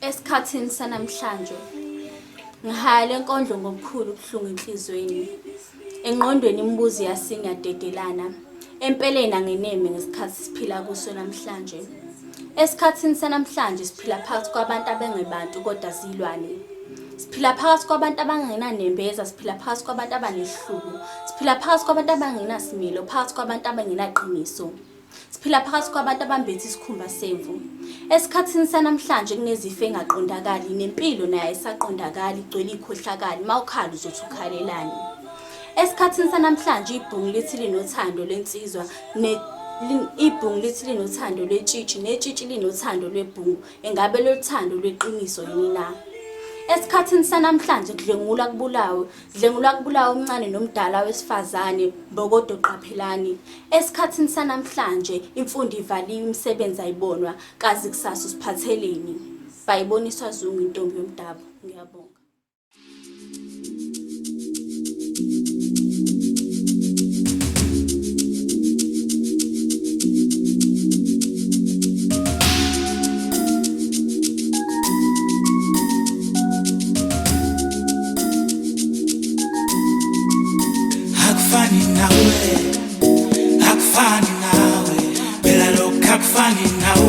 Esikhathini sanamhlanje ngihaya le nkondlo ngokukhulu ubuhlungu enhlizweni. Engqondweni imibuzo yasinyadedelana. Empeleni angeneme ngesikhathi siphila kuso namhlanje. Esikhathini sanamhlanje siphila phakathi kwabantu abengebantu kodwa zilwane. Siphila phakathi kwabantu abangenanembeza, siphila phakathi kwabantu abanesihluku. Siphila phakathi kwabantu abangenasimilo, phakathi kwabantu abangenaqiniso. Siphila phakathi kwabantu abambethe isikhumba semvu. Esikhathini sanamhlanje kunezifo engaqondakali, nempilo nayo ayisaqondakali, igcwele ikhohlakali, mawukhala uzothi ukhalelani. Esikhathini sanamhlanje ibhungu lithi linothando lensizwa ibhungu lithi linothando lwetshitshi, netshitshi linothando lwebhungu. Engabe lothando lweqiniso yini na? Esikhathini sanamhlanje kudlengula kubulawa omncane nomdala wesifazane, bokodo qaphelani. Esikhathini sanamhlanje imfundo ivaliwe, imisebenzi ayibonwa, kazi kusasa usiphatheleni. Bayiboniswa Zungu intombi yomdabu. Ngiyabonga. Hakufani nawe, bila lokho hakufani nawe.